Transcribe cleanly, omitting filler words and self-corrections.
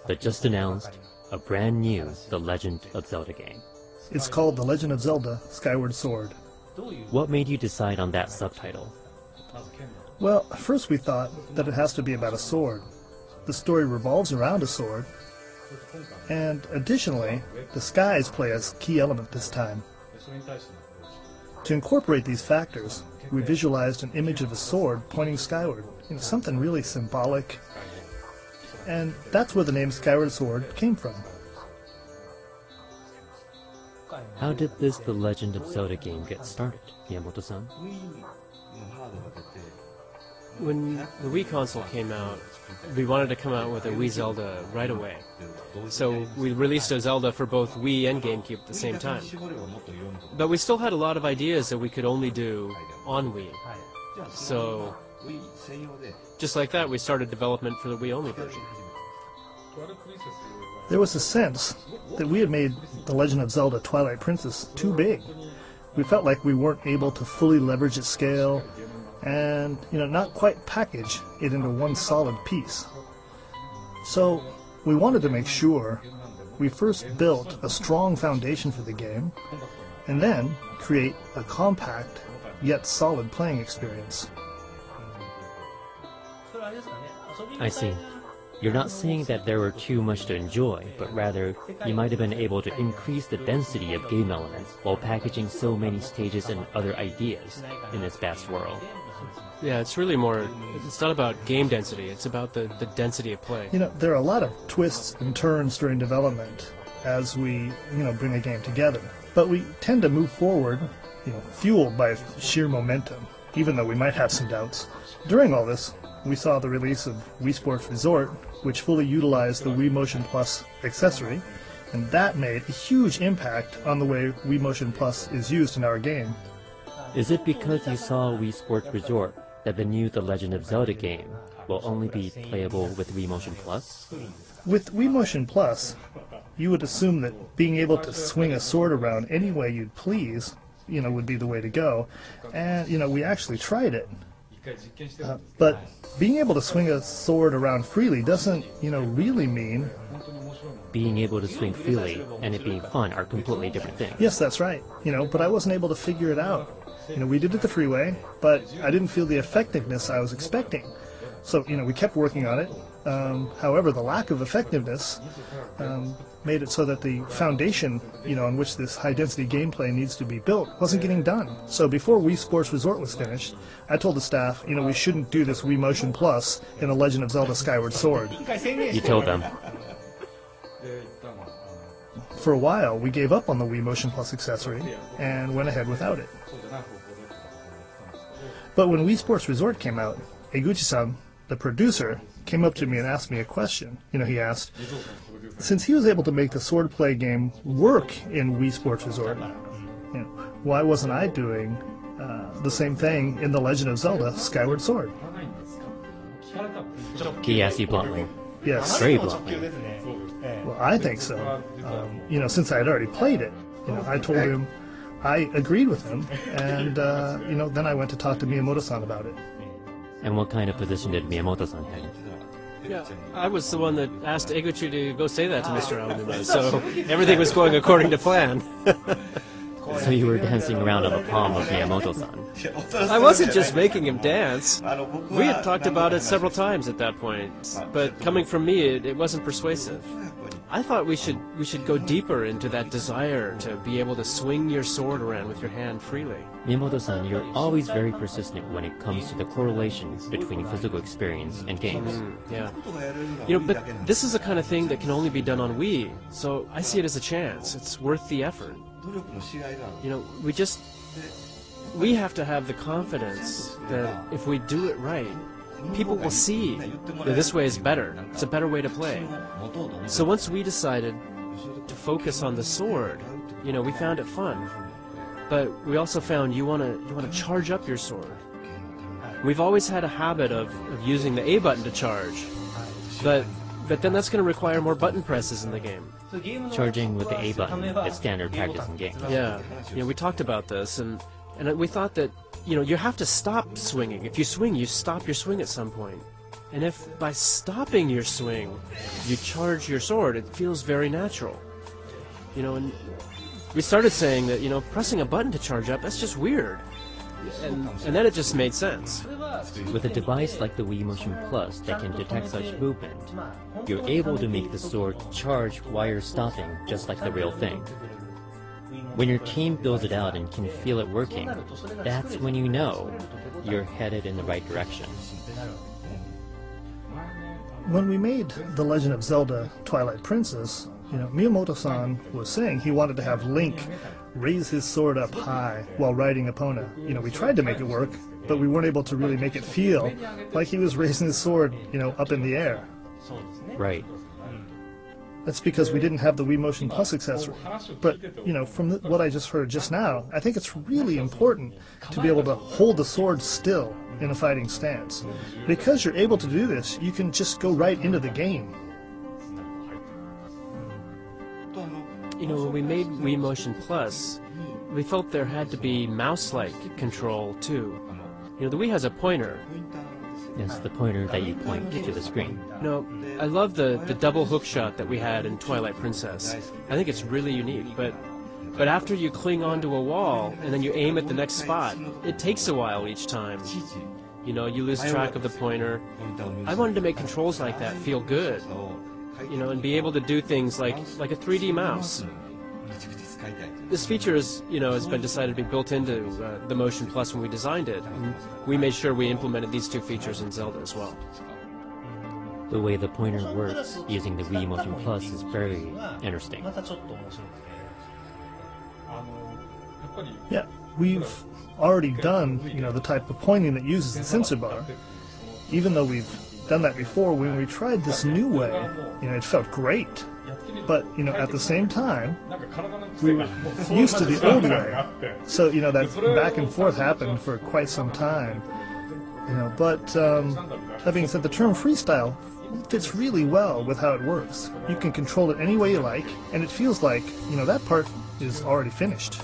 the just announced, a brand new The Legend of Zelda game. It's called The Legend of Zelda, Skyward Sword. What made you decide on that subtitle? Well, first we thought that it has to be about a sword. The story revolves around a sword, and additionally, the skies play a key element this time. To incorporate these factors, we visualized an image of a sword pointing skyward, something really symbolic, and that's where the name Skyward Sword came from. How did this The Legend of Zelda game get started, Miyamoto-san? When the Wii console came out, we wanted to come out with a Wii Zelda right away. So we released a Zelda for both Wii and GameCube at the same time. But we still had a lot of ideas that we could only do on Wii. So, just like that, we started development for the Wii-only version. There was a sense that we had made The Legend of Zelda Twilight Princess too big. We felt like we weren't able to fully leverage its scale and, not quite package it into one solid piece. So, we wanted to make sure we first built a strong foundation for the game, and then create a compact, yet solid playing experience. I see. You're not saying that there were too much to enjoy, but rather you might have been able to increase the density of game elements while packaging so many stages and other ideas in this vast world. Yeah, it's really more, it's not about game density, it's about the density of play. There are a lot of twists and turns during development as we, bring a game together. But we tend to move forward, fueled by sheer momentum, even though we might have some doubts. During all this, we saw the release of Wii Sports Resort, which fully utilized the Wii Motion Plus accessory, and that made a huge impact on the way Wii Motion Plus is used in our game. Is it because you saw Wii Sports Resort that the new The Legend of Zelda game will only be playable with Wii Motion Plus? With Wii Motion Plus, you would assume that being able to swing a sword around any way you'd please, would be the way to go. And, we actually tried it. But being able to swing a sword around freely doesn't, really mean... Being able to swing freely and it being fun are completely different things. Yes, that's right. But I wasn't able to figure it out. We did it the freeway, but I didn't feel the effectiveness I was expecting. So, we kept working on it. However, the lack of effectiveness made it so that the foundation, on which this high-density gameplay needs to be built wasn't getting done. So before Wii Sports Resort was finished, I told the staff, we shouldn't do this Wii Motion Plus in The Legend of Zelda Skyward Sword. You told them. For a while, we gave up on the Wii Motion Plus accessory and went ahead without it. But when Wii Sports Resort came out, Eguchi-san, the producer, came up to me and asked me a question. He asked, since he was able to make the swordplay game work in Wii Sports Resort, why wasn't I doing the same thing in The Legend of Zelda Skyward Sword? He asked you bluntly. Yes. Very bluntly. Well, I think so. Since I had already played it, I told him, I agreed with him, and, then I went to talk to Miyamoto-san about it. And what kind of position did Miyamoto-san have? Yeah, I was the one that asked Eguchi to go say that to Mr. Aonuma, so everything was going according to plan. So you were dancing around on the palm of Miyamoto-san. I wasn't just making him dance. We had talked about it several times at that point, but coming from me, it wasn't persuasive. I thought we should go deeper into that desire to be able to swing your sword around with your hand freely. Miyamoto-san, you're always very persistent when it comes to the correlation between physical experience and games. Yeah. But this is the kind of thing that can only be done on Wii, so I see it as a chance. It's worth the effort. We have to have the confidence that if we do it right, people will see that this way is better. It's a better way to play. So once we decided to focus on the sword, we found it fun. But we also found you want to charge up your sword. We've always had a habit of using the A button to charge, but then that's going to require more button presses in the game. Charging with the A button is standard practice in games. Yeah, we talked about this, and we thought that you have to stop swinging. If you swing, you stop your swing at some point. And if by stopping your swing, you charge your sword, it feels very natural. You know, and we started saying that, you know, pressing a button to charge up, that's just weird. And then it just made sense. With a device like the Wii Motion Plus that can detect such movement, you're able to make the sword charge while you're stopping, just like the real thing. When your team builds it out and can feel it working, that's when you know you're headed in the right direction. When we made The Legend of Zelda Twilight Princess, you know, Miyamoto-san was saying he wanted to have Link raise his sword up high while riding Epona. You know, we tried to make it work, but we weren't able to really make it feel like he was raising his sword, you know, up in the air. Right. That's because we didn't have the Wii Motion Plus accessory. But, you know, from what I just heard just now, I think it's really important to be able to hold the sword still in a fighting stance. Because you're able to do this, you can just go right into the game. You know, when we made Wii Motion Plus, we felt there had to be mouse-like control, too. You know, the Wii has a pointer. Yes, the pointer that you point to the screen. No, I love the double hook shot that we had in Twilight Princess. I think it's really unique, but after you cling onto a wall and then you aim at the next spot, it takes a while each time. You know, you lose track of the pointer. I wanted to make controls like that feel good, you know, and be able to do things like a 3D mouse. This feature is, you know, has been decided to be built into the Motion Plus when we designed it. And we made sure we implemented these two features in Zelda as well. The way the pointer works using the Wii Motion Plus is very interesting. Yeah, we've already done, you know, the type of pointing that uses the sensor bar. Even though we've done that before, when we tried this new way, you know, it felt great. But, you know, at the same time, we were used to the old way. So, you know, that back and forth happened for quite some time. You know, but that being said, the term freestyle fits really well with how it works. You can control it any way you like, and it feels like, you know, that part is already finished.